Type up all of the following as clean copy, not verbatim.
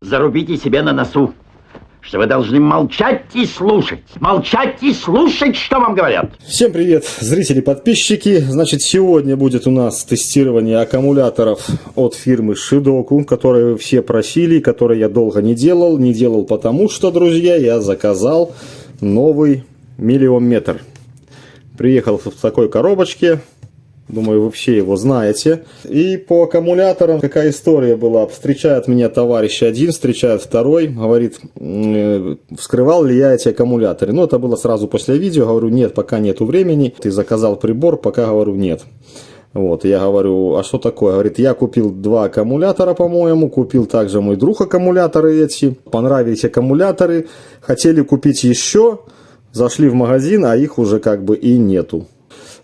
зарубите себе на носу, что вы должны молчать и слушать, что вам говорят. Всем привет, зрители, подписчики. Значит, сегодня будет у нас тестирование аккумуляторов от фирмы Шидоку, которые вы все просили, которые я долго не делал. Не делал потому что, друзья, я заказал новый миллиомметр. Приехал в такой коробочке. Думаю, вы все его знаете. И по аккумуляторам какая история была. Встречает меня товарищ один, встречает второй. Говорит, вскрывал ли я эти аккумуляторы. Ну, это было сразу после видео. Говорю, нет, пока нету времени. Ты заказал прибор, пока, говорю, нет. Вот, я говорю, а что такое? Говорит, я купил 2 аккумулятора, по-моему. Купил также мой друг аккумуляторы эти. Понравились аккумуляторы. Хотели купить еще. Зашли в магазин, а их уже как бы и нету.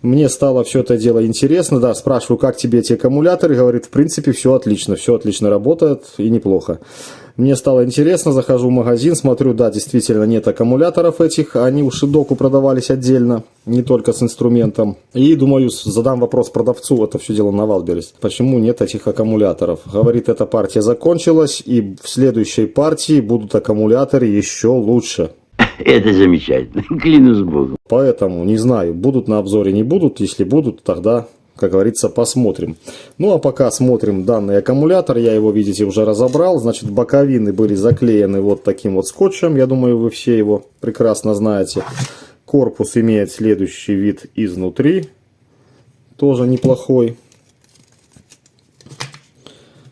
Мне стало все это дело интересно, да, спрашиваю, как тебе эти аккумуляторы, говорит, в принципе, все отлично работает и неплохо. Мне стало интересно, захожу в магазин, смотрю, да, действительно нет аккумуляторов этих, они у Шидоку продавались отдельно, не только с инструментом. И думаю, задам вопрос продавцу, это все дело на Валберес, почему нет этих аккумуляторов. Говорит, эта партия закончилась, и в следующей партии будут аккумуляторы еще лучше. Это замечательно, клянусь Богом. Поэтому, не знаю, будут на обзоре, не будут. Если будут, тогда, как говорится, посмотрим. Ну, а пока смотрим данный аккумулятор. Я его, видите, уже разобрал. Значит, боковины были заклеены вот таким вот скотчем. Я думаю, вы все его прекрасно знаете. Корпус имеет следующий вид изнутри. Тоже неплохой.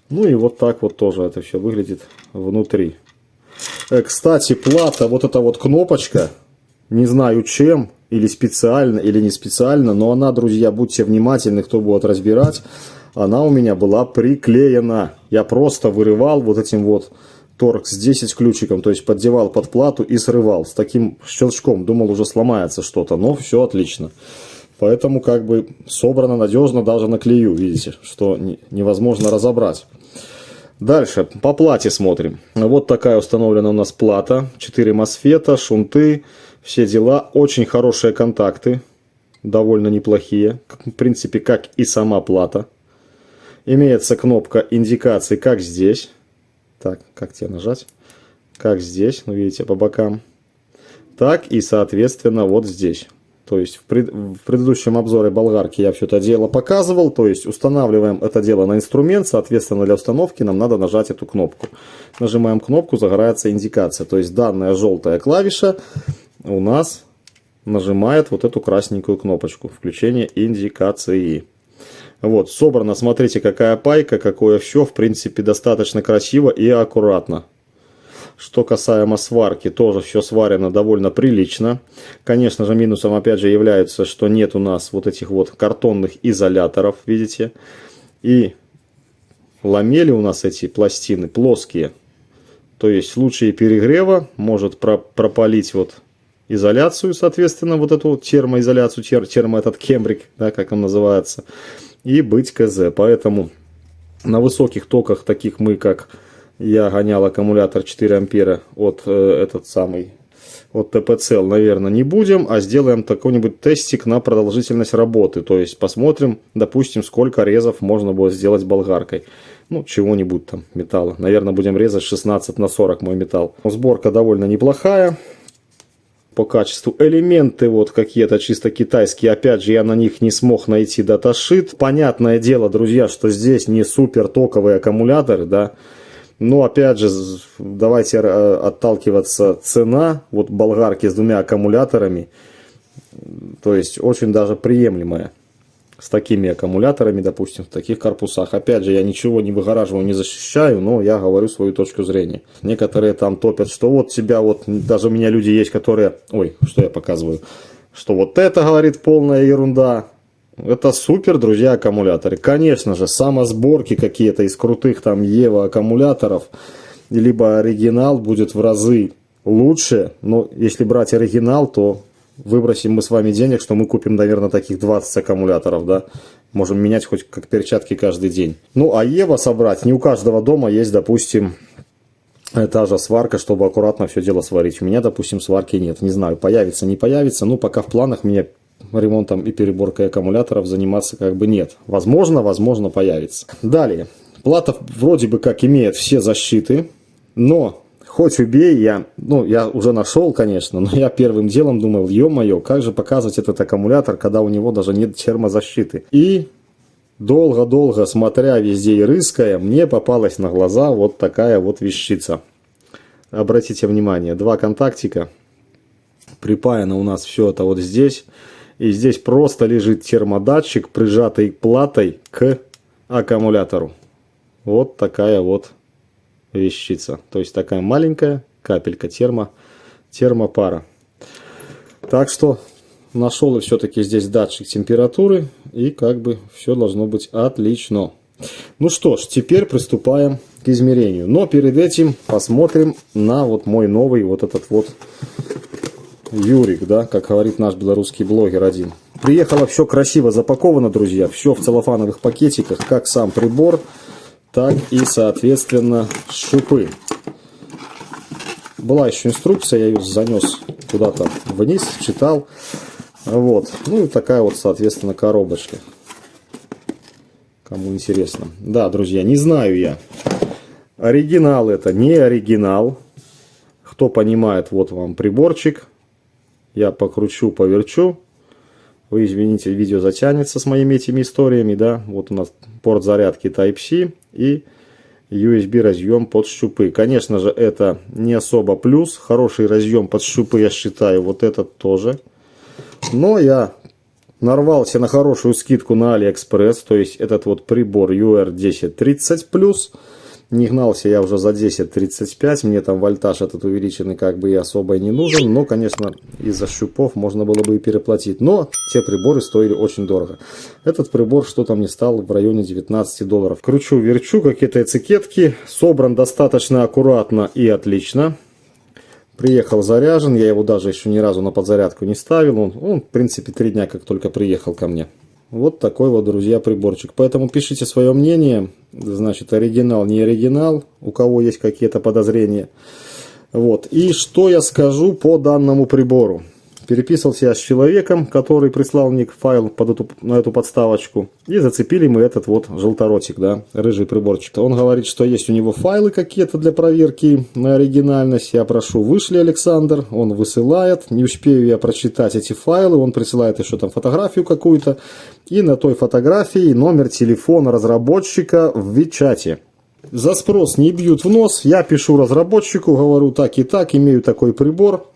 Ну, и вот так вот тоже это все выглядит внутри. Кстати, плата, вот эта вот кнопочка, не знаю чем, или специально, или не специально, но она, друзья, будьте внимательны, кто будет разбирать, она у меня была приклеена. Я просто вырывал вот этим вот торкс 10 ключиком, то есть поддевал под плату и срывал с таким щелчком. Думал, уже сломается что-то, но все отлично. Поэтому как бы собрано надежно, даже на клею, видите, что невозможно разобрать. Дальше, по плате смотрим. Вот такая установлена у нас плата. 4 мосфета, шунты, все дела. Очень хорошие контакты, довольно неплохие. В принципе, как и сама плата. Имеется кнопка индикации, как здесь. Так, как тебе нажать? Как здесь, ну видите, по бокам. Так и, соответственно, вот здесь. То есть в предыдущем обзоре болгарки я все это дело показывал. То есть устанавливаем это дело на инструмент. Соответственно, для установки нам надо нажать эту кнопку. Нажимаем кнопку, загорается индикация. То есть данная желтая клавиша у нас нажимает вот эту красненькую кнопочку. Включение индикации. Вот, собрано, смотрите, какая пайка, какое все. В принципе, достаточно красиво и аккуратно. Что касаемо сварки, тоже все сварено довольно прилично. Конечно же, минусом опять же является, что нет у нас вот этих вот картонных изоляторов, видите. И ламели у нас эти пластины плоские. То есть в случае перегрева может пропалить вот изоляцию, соответственно, вот эту термоизоляцию, этот кембрик, да, как он называется, и быть КЗ. Поэтому на высоких токах, таких мы как... Я гонял аккумулятор 4 ампера от от ТПЦЛ, наверное, не будем, а сделаем какой-нибудь тестик на продолжительность работы. То есть посмотрим, допустим, сколько резов можно будет сделать болгаркой. Ну, чего-нибудь там, металла. Наверное, будем резать 16×40 мой металл. Сборка довольно неплохая. По качеству элементы вот какие-то чисто китайские. Опять же, я на них не смог найти даташит. Понятное дело, друзья, что здесь не супер токовые аккумуляторы, да. Но опять же, давайте отталкиваться цена вот болгарки с 2 аккумуляторами. То есть очень даже приемлемая. С такими аккумуляторами, допустим, в таких корпусах. Опять же, я ничего не выгораживаю, не защищаю, но я говорю свою точку зрения. Некоторые там топят, что вот тебя, вот даже у меня люди есть, которые... Ой, что я показываю? Что вот это, говорит, полная ерунда. Это супер, друзья, аккумуляторы. Конечно же, самосборки какие-то из крутых там Ева аккумуляторов, либо оригинал будет в разы лучше. Но если брать оригинал, то выбросим мы с вами денег, что мы купим, наверное, таких 20 аккумуляторов, да. Можем менять хоть как перчатки каждый день. Ну, а Ева собрать, не у каждого дома есть, допустим, та же сварка, чтобы аккуратно все дело сварить. У меня, допустим, сварки нет. Не знаю, появится, не появится. Ну, пока в планах меня ремонтом и переборкой аккумуляторов заниматься как бы нет. Возможно, появится. Далее. Плата вроде бы как имеет все защиты. Но, хоть убей, я уже нашел, конечно, но я первым делом думал, ё-моё, как же показывать этот аккумулятор, когда у него даже нет термозащиты. И долго-долго, смотря везде и рыская, мне попалась на глаза вот такая вот вещица. Обратите внимание, 2 контактика. Припаяно у нас все это вот здесь. И здесь просто лежит термодатчик, прижатый платой к аккумулятору. Вот такая вот вещица. То есть такая маленькая капелька термопара. Так что нашел и все-таки здесь датчик температуры. И как бы все должно быть отлично. Ну что ж, теперь приступаем к измерению. Но перед этим посмотрим на вот мой новый вот этот вот Юрик, да, как говорит наш белорусский блогер один. Приехало все красиво запаковано, друзья. Все в целлофановых пакетиках, как сам прибор, так и, соответственно, шипы. Была еще инструкция, я ее занес куда-то вниз, читал. Вот. Ну и такая вот, соответственно, коробочка. Кому интересно. Да, друзья, не знаю я, оригинал это, не оригинал. Кто понимает, вот вам приборчик. Я покручу, поверчу. Вы извините, видео затянется с моими этими историями, да. Вот у нас порт зарядки Type-C и USB разъем под щупы. Конечно же, это не особо плюс. Хороший разъем под щупы, я считаю, вот этот тоже. Но я нарвался на хорошую скидку на AliExpress. То есть этот вот прибор UR1030+. Не гнался я уже за 1035, мне там вольтаж этот увеличенный как бы и особо и не нужен. Но, конечно, из-за щупов можно было бы и переплатить. Но те приборы стоили очень дорого. Этот прибор что-то мне стал в районе $19. Кручу-верчу, какие-то этикетки. Собран достаточно аккуратно и отлично. Приехал заряжен, я его даже еще ни разу на подзарядку не ставил. Он в принципе 3 дня как только приехал ко мне. Вот такой вот, друзья, приборчик. Поэтому пишите свое мнение. Значит, оригинал, не оригинал. У кого есть какие-то подозрения. Вот. И что я скажу по данному прибору. Переписывался я с человеком, который прислал мне файл на эту подставочку. И зацепили мы этот вот желторотик, да, рыжий приборчик. Он говорит, что есть у него файлы какие-то для проверки на оригинальность. Я прошу, вышли, Александр. Он высылает. Не успею я прочитать эти файлы. Он присылает еще там фотографию какую-то. И на той фотографии номер телефона разработчика в Вичате. За спрос не бьют в нос. Я пишу разработчику, говорю так и так, имею такой прибор.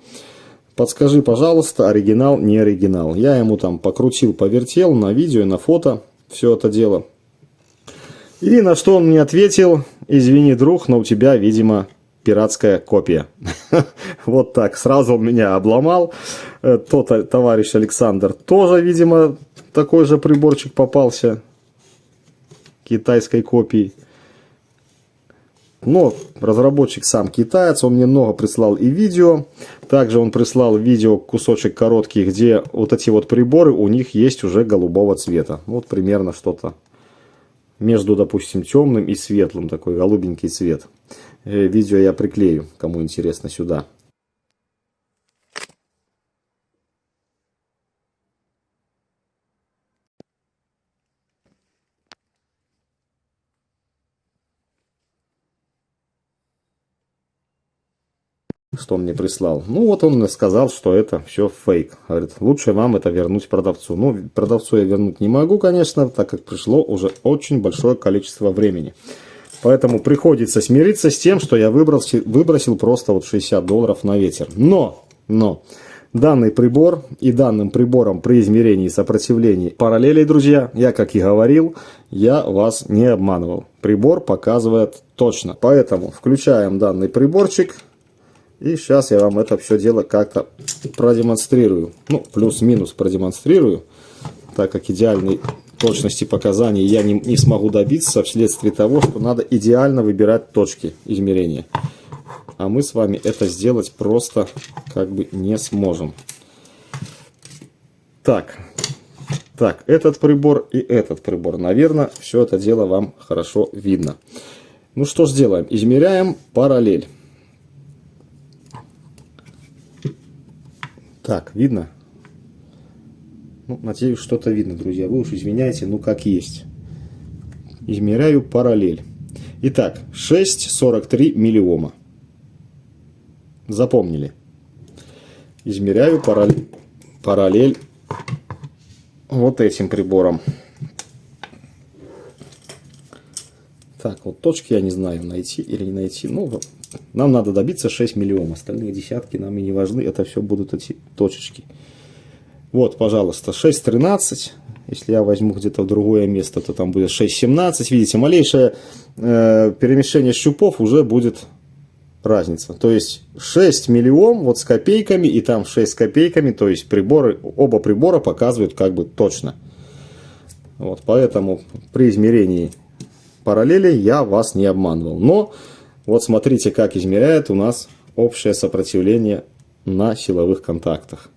Подскажи, пожалуйста, оригинал, не оригинал. Я ему там покрутил, повертел на видео и на фото все это дело. И на что он мне ответил: извини, друг, но у тебя, видимо, пиратская копия. Вот так, сразу он меня обломал. Тот товарищ Александр тоже, видимо, такой же приборчик попался китайской копии. Но разработчик сам китаец, он мне много прислал и видео. Также он прислал видео, кусочек короткий, где вот эти вот приборы, у них есть уже голубого цвета. Вот примерно что-то между, допустим, темным и светлым, такой голубенький цвет. Видео я приклею, кому интересно, сюда. Что он мне прислал. Ну вот он сказал, что это все фейк. Говорит, лучше вам это вернуть продавцу. Ну, продавцу я вернуть не могу, конечно, так как пришло уже очень большое количество времени. Поэтому приходится смириться с тем, что я выбросил просто вот $60 на ветер. Но данный прибор и данным прибором при измерении сопротивлений параллелей, друзья, я, как и говорил, я вас не обманывал. Прибор показывает точно. Поэтому включаем данный приборчик. И сейчас я вам это все дело как-то продемонстрирую. Ну, плюс-минус продемонстрирую. Так как идеальной точности показаний я не смогу добиться вследствие того, что надо идеально выбирать точки измерения. А мы с вами это сделать просто как бы не сможем. Так, этот прибор и этот прибор. Наверное, все это дело вам хорошо видно. Ну что ж делаем? Измеряем параллель. Так, видно? Ну, надеюсь, что-то видно, друзья. Вы уж извиняйте, ну как есть. Измеряю параллель. Итак, 6,43 миллиома. Запомнили. Измеряю параллель вот этим прибором. Так, вот точки я не знаю, найти или не найти. Ну, нам надо добиться 6 миллионов. Остальные десятки нам и не важны. Это все будут эти точечки. Вот, пожалуйста, 6,13. Если я возьму где-то в другое место, то там будет 6,17. Видите, малейшее перемещение щупов уже будет разница. То есть 6 миллион вот с копейками и там 6 с копейками. То есть приборы, оба прибора показывают как бы точно. Вот, поэтому при измерении параллели я вас не обманывал. Но вот смотрите, как измеряет у нас общее сопротивление на силовых контактах.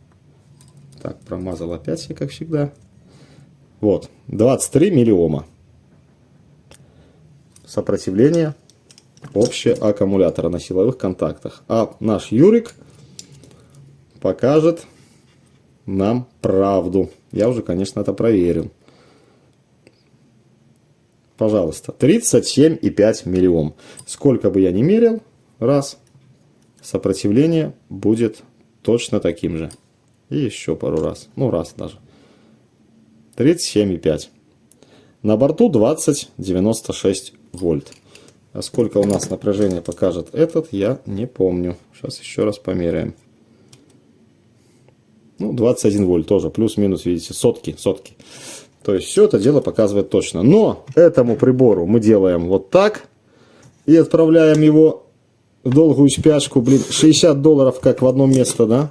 Так, промазал опять я, как всегда. Вот, 23 миллиома. Сопротивление общее аккумулятора на силовых контактах. А наш Юрик покажет нам правду. Я уже, конечно, это проверил. Пожалуйста, 37,5 миллиом. Сколько бы я ни мерил, раз, сопротивление будет точно таким же. И еще пару раз. Ну, раз даже. 37,5. На борту 20,96 вольт. А сколько у нас напряжение покажет этот, я не помню. Сейчас еще раз померяем. Ну, 21 вольт тоже. Плюс-минус, видите, сотки. То есть все это дело показывает точно. Но этому прибору мы делаем вот так. И отправляем его в долгую спячку. Блин, $60 как в одно место, да?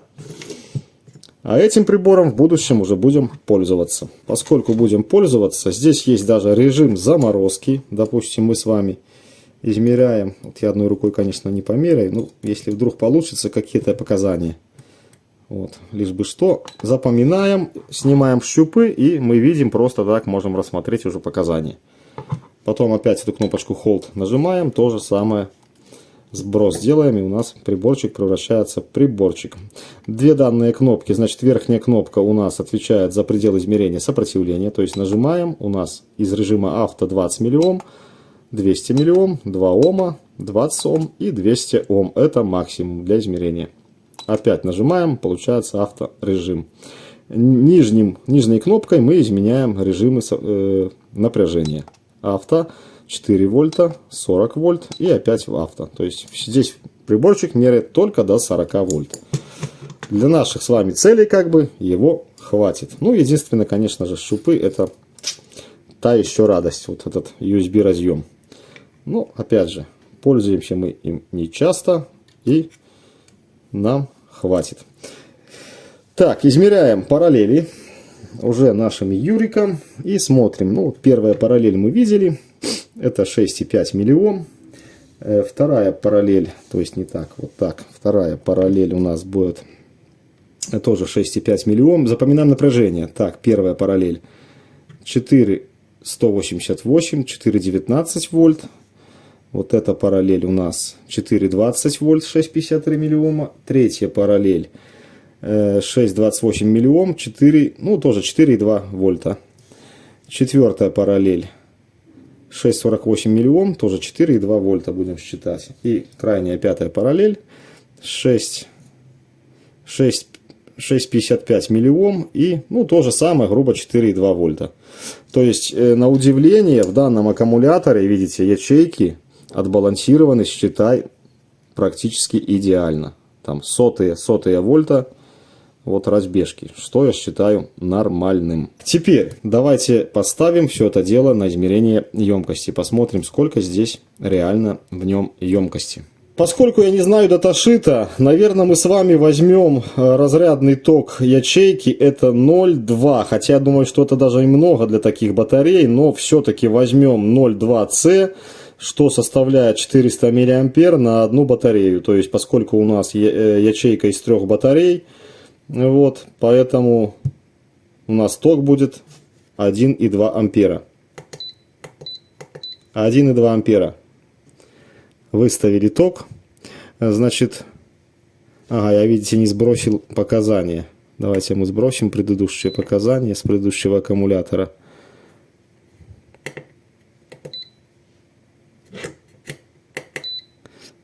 А этим прибором в будущем уже будем пользоваться. Поскольку будем пользоваться, здесь есть даже режим заморозки. Допустим, мы с вами измеряем. Вот я одной рукой, конечно, не померяю. Но если вдруг получится какие-то показания. Вот, лишь бы что, запоминаем, снимаем щупы, и мы видим, просто так можем рассмотреть уже показания. Потом опять эту кнопочку Hold нажимаем, то же самое, сброс делаем, и у нас приборчик превращается в приборчик. Две данные кнопки, значит, верхняя кнопка у нас отвечает за предел измерения сопротивления, то есть нажимаем, у нас из режима авто 20 миллиом, 200 миллиом, 2 Ома, 20 Ом и 200 Ом, это максимум для измерения. Опять нажимаем, получается авторежим. Нижней кнопкой мы изменяем режимы напряжения. Авто 4 вольта, 40 вольт и опять в авто. То есть здесь приборчик меряет только до 40 вольт. Для наших с вами целей как бы его хватит. Ну, единственное, конечно же, щупы это та еще радость. Вот этот USB разъем. Ну, опять же, пользуемся мы им не часто и нам хватит. Так, измеряем параллели уже нашим Юриком и смотрим. Ну, вот первая параллель мы видели. Это 6,5 миллиом. Вторая параллель, то есть не так, вот так. Вторая параллель у нас будет тоже 6,5 миллиом. Запоминаем напряжение. Так, первая параллель 4,188, 4,19 вольт. Вот эта параллель у нас 4,20 вольт, 6,53 миллиома. Третья параллель 6,28 миллиом, 4, ну тоже 4,2 вольта. Четвертая параллель 6,48 миллиом, тоже 4,2 вольта будем считать. И крайняя пятая параллель 6,55 миллиом и, ну, то же самое, грубо 4,2 вольта. То есть, на удивление, в данном аккумуляторе, видите, ячейки отбалансированы, считай, практически идеально. Там сотые вольта, вот разбежки, что я считаю нормальным. Теперь давайте поставим все это дело на измерение емкости. Посмотрим, сколько здесь реально в нем емкости. Поскольку я не знаю даташита, наверное, мы с вами возьмем разрядный ток ячейки, это 0,2. Хотя я думаю, что это даже немного для таких батарей, но все-таки возьмем 0,2C, что составляет 400 мА на одну батарею. То есть, поскольку у нас ячейка из 3 батарей, вот, поэтому у нас ток будет 1,2 ампера. 1,2 ампера. Выставили ток. Значит, ага, я, видите, не сбросил показания. Давайте мы сбросим предыдущие показания с предыдущего аккумулятора.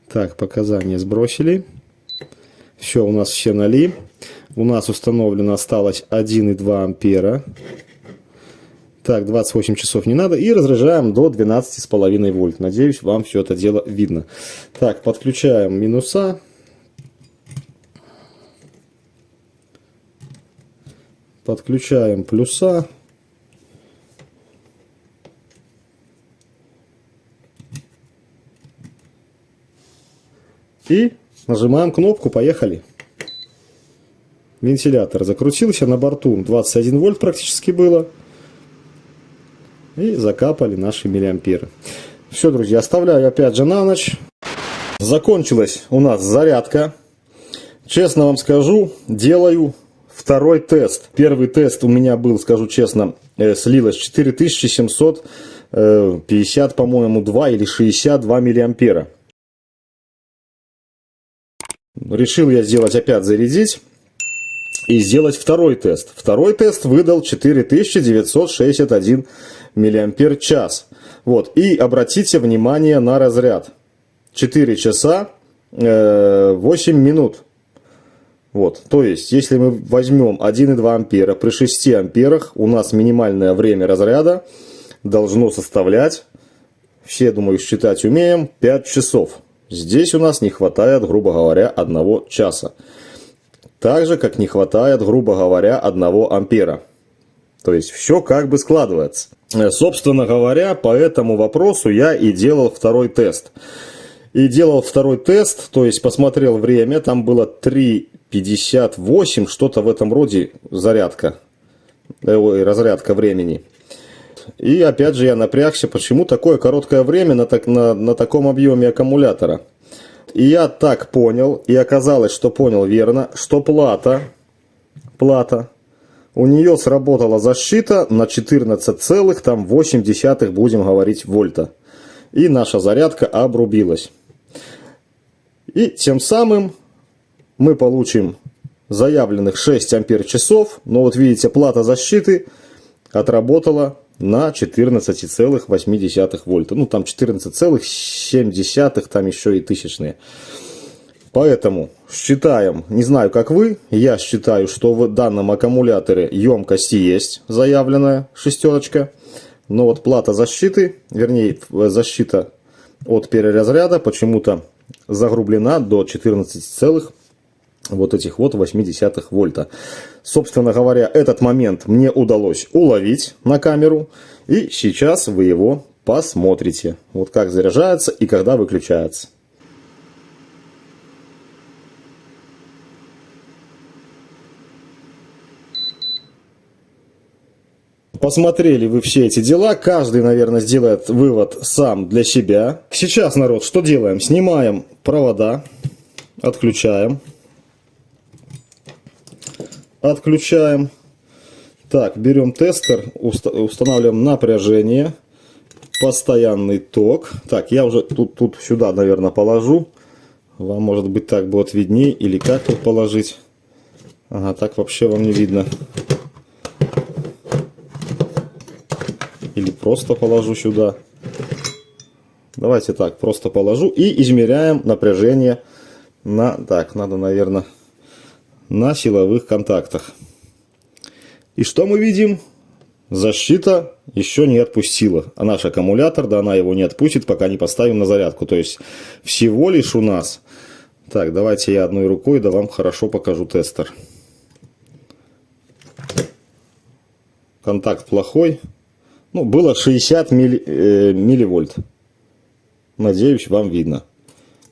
Так, показания сбросили. Все, у нас все ноли. У нас установлено осталось 1,2 ампера. Так, 28 часов не надо. И разряжаем до 12,5 вольт. Надеюсь, вам все это дело видно. Так, подключаем минуса. Подключаем плюса. И нажимаем кнопку, поехали. Вентилятор закрутился, на борту 21 вольт практически было. И закапали наши миллиамперы. Все, друзья, оставляю опять же на ночь. Закончилась у нас зарядка. Честно вам скажу, делаю второй тест. Первый тест у меня был, скажу честно, слилось 4750, по-моему, 2 или 62 миллиампера. Решил я сделать опять зарядить и сделать второй тест. Второй тест выдал 4961 миллиампер час. Вот. И обратите внимание на разряд. 4 часа 8 минут. Вот. То есть, если мы возьмем 1,2 ампера при 6 амперах, у нас минимальное время разряда должно составлять, все, думаю, считать умеем, 5 часов. Здесь у нас не хватает, грубо говоря, 1 часа. Так же, как не хватает, грубо говоря, 1 ампера. То есть, все как бы складывается. Собственно говоря, по этому вопросу я и делал второй тест. И делал второй тест, то есть, посмотрел время, там было 3:58, что-то в этом роде разрядка времени. И опять же я напрягся, почему такое короткое время на таком объеме аккумулятора. И я так понял, и оказалось, что понял верно, что плата, у нее сработала защита на 14,8, будем говорить, вольта. И наша зарядка обрубилась. И тем самым мы получим заявленных 6 ампер-часов, но вот видите, плата защиты отработала на 14,8 вольта. Ну, там 14,7, там еще и тысячные. Поэтому считаем, не знаю, как вы, я считаю, что в данном аккумуляторе емкость есть заявленная, шестерочка. Но вот плата защиты, вернее, защита от переразряда почему-то загрублена до 14,8 вольта. Собственно говоря, этот момент мне удалось уловить на камеру. И сейчас вы его посмотрите. Вот как заряжается и когда выключается. Посмотрели вы все эти дела. Каждый, наверное, сделает вывод сам для себя. Сейчас, народ, что делаем? Снимаем провода. Отключаем. Отключаем. Так, берем тестер. Устанавливаем напряжение. Постоянный ток. Так, я уже тут сюда, наверное, положу. Вам, может быть, так будет видней. Или как тут положить? Ага, так вообще вам не видно. Или просто положу сюда. Давайте так, просто положу. И измеряем напряжение на... Так, надо, наверное, на силовых контактах. И что мы видим? Защита еще не отпустила. А наш аккумулятор, да, она его не отпустит, пока не поставим на зарядку. То есть, всего лишь у нас... Так, давайте я одной рукой, да вам хорошо покажу тестер. Контакт плохой. Ну, было 60 милливольт. Надеюсь, вам видно.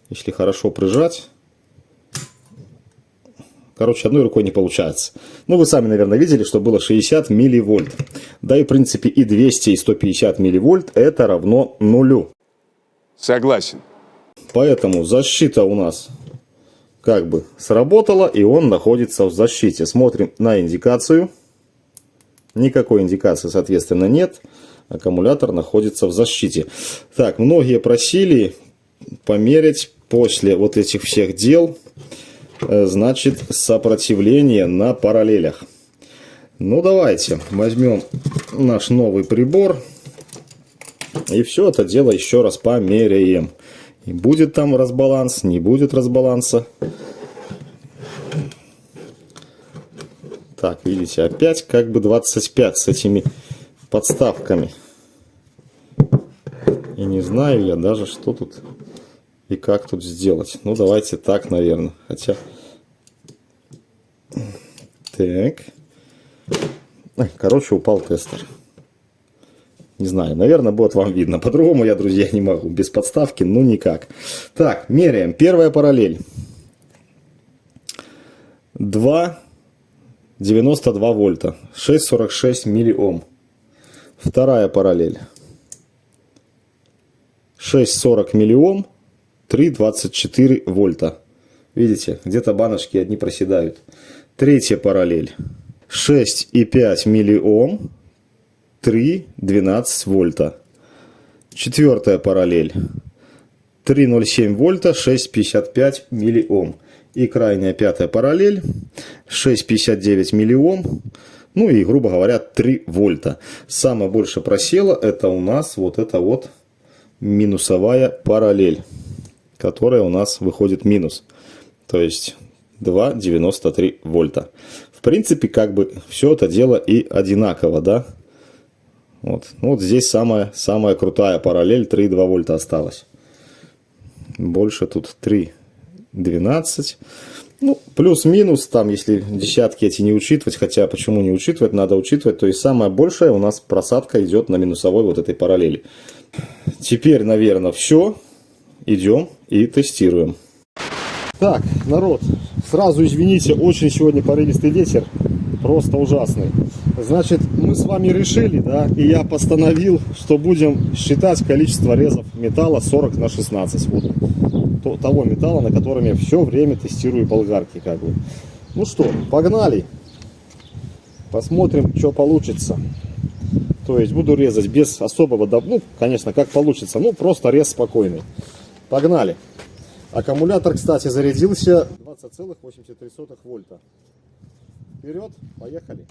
Если хорошо прижать. Короче, одной рукой не получается. Ну, вы сами, наверное, видели, что было 60 милливольт. Да и, в принципе, и 200, и 150 милливольт это равно нулю. Согласен. Поэтому защита у нас как бы сработала, и он находится в защите. Смотрим на индикацию. Никакой индикации, соответственно, нет. Аккумулятор находится в защите. Так, многие просили померить после вот этих всех дел, значит, сопротивление на параллелях. Ну, давайте возьмем наш новый прибор. И все это дело еще раз померяем. И будет там разбаланс, не будет разбаланса. Так, видите, опять как бы 25 с этими подставками. И не знаю я даже, что тут и как тут сделать. Ну, давайте так, наверное. Хотя... Так. Короче, упал тестер. Не знаю, наверное, будет вам видно. По-другому я, друзья, не могу. Без подставки, ну никак. Так, меряем. Первая параллель. 2,92 вольта. 6,46 миллиом. Вторая параллель. 6,40 миллиом. 3,24 вольта. Видите, где-то баночки одни проседают. Третья параллель. 6,5 миллиом. 3,12 вольта. Четвертая параллель. 3,07 вольта. 6,55 миллиом. И крайняя пятая параллель. 6,59 миллиом. Ну и, грубо говоря, 3 вольта. Самое больше просело это у нас вот эта вот минусовая параллель, которая у нас выходит минус. То есть 2,93 вольта. В принципе, как бы все это дело и одинаково, да? Вот, вот здесь самая крутая параллель, 3,2 вольта осталось. Больше тут 3,12. Ну, плюс-минус, там, если десятки эти не учитывать, хотя почему не учитывать, надо учитывать, то есть самая большая у нас просадка идет на минусовой вот этой параллели. Теперь, наверное, все. Идем и тестируем. Так, народ, сразу извините, очень сегодня порывистый ветер, просто ужасный. Значит, мы с вами решили, да, и я постановил, что будем считать количество резов металла 40 на 16. Вот того металла, на котором я все время тестирую болгарки, как бы. Ну что, погнали. Посмотрим, что получится. То есть буду резать без особого, ну, конечно, как получится, ну, просто рез спокойный. Погнали. Аккумулятор, кстати, зарядился 20,83 вольта. Вперед, поехали.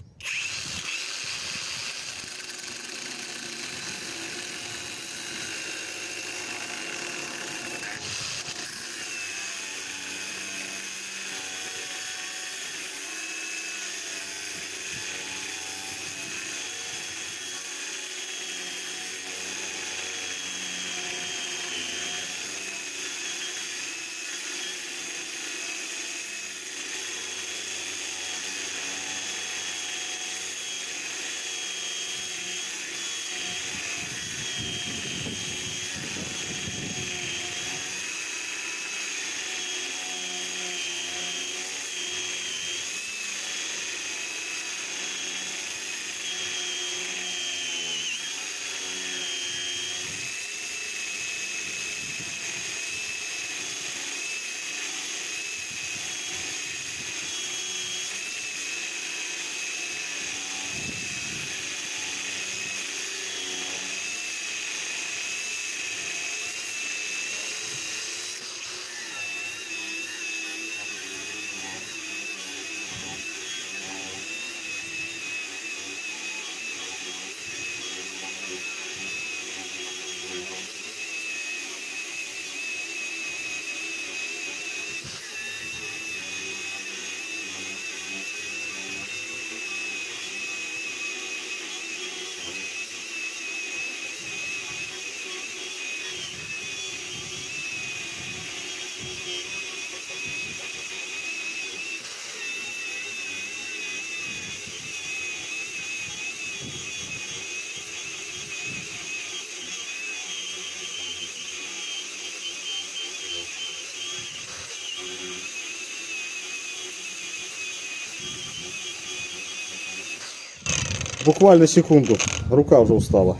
Буквально секунду, рука уже устала.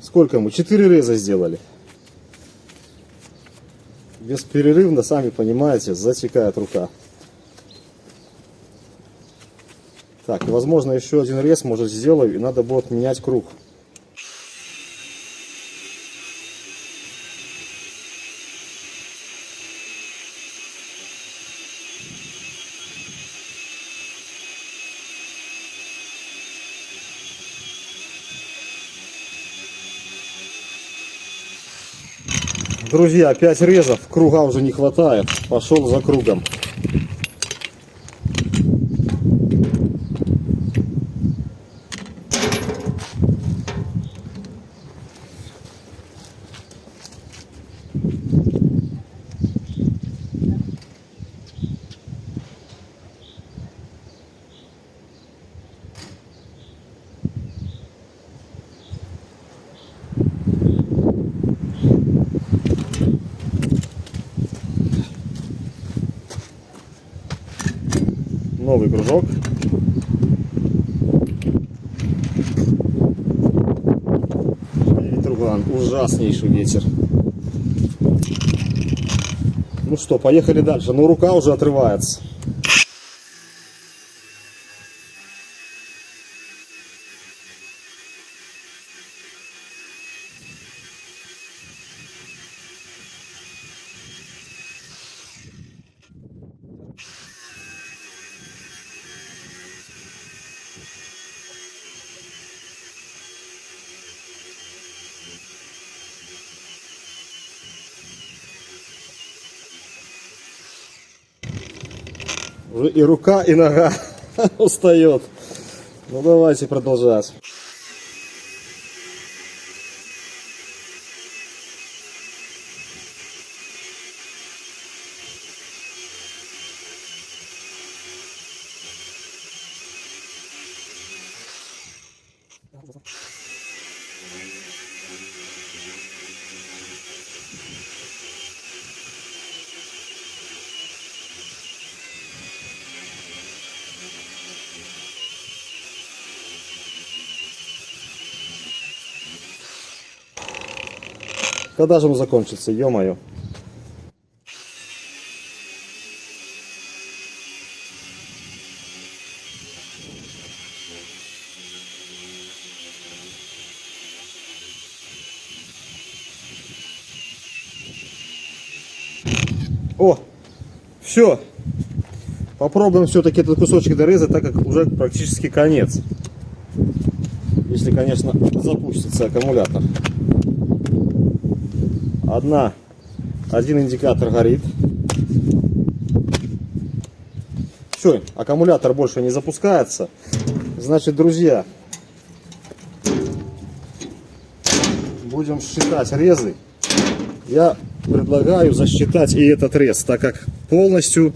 Сколько мы? 4 реза сделали. Бесперерывно, сами понимаете, затекает рука. Так, и возможно еще один рез, может, сделаю, и надо будет менять круг. Друзья, 5 резов, круга уже не хватает, пошел за кругом. Новый кружок. Ветруган, ужаснейший ветер. Ну что, поехали дальше. Но рука уже отрывается. Уже и рука, и нога устает. Ну давайте продолжать. Когда же он закончится, ё-моё? О, все. Попробуем все-таки этот кусочек дорезать, так как уже практически конец. Если, конечно, запустится аккумулятор. Один индикатор горит. Все, аккумулятор больше не запускается. Значит, друзья, будем считать резы. Я предлагаю засчитать и этот рез, так как полностью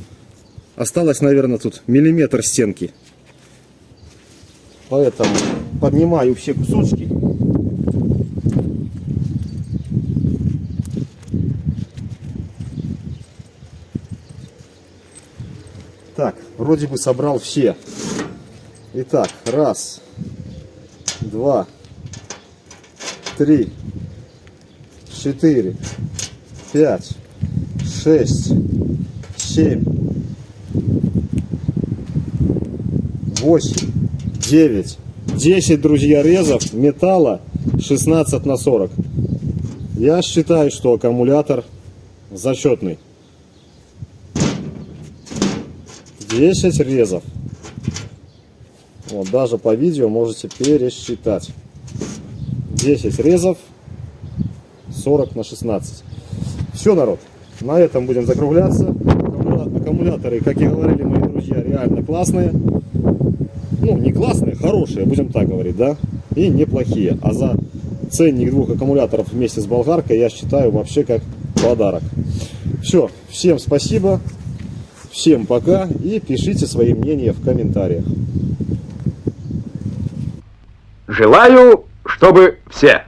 осталось, наверное, тут миллиметр стенки. Поэтому поднимаю все кусочки. Так, вроде бы собрал все. Итак, 1, 2, 3, 4, 5, 6, 7, 8, 9, 10, друзья, резов металла 16×40. Я считаю, что аккумулятор зачетный. 10 резов. Вот, даже по видео можете пересчитать. 10 резов 40×16. Все, народ, на этом будем закругляться. Аккумуляторы, как и говорили мои друзья, реально классные. Ну, не классные, хорошие, будем так говорить, да? И неплохие. А за ценник 2 аккумуляторов вместе с болгаркой я считаю вообще как подарок. Все, всем спасибо. Всем пока и пишите свои мнения в комментариях. Желаю, чтобы все.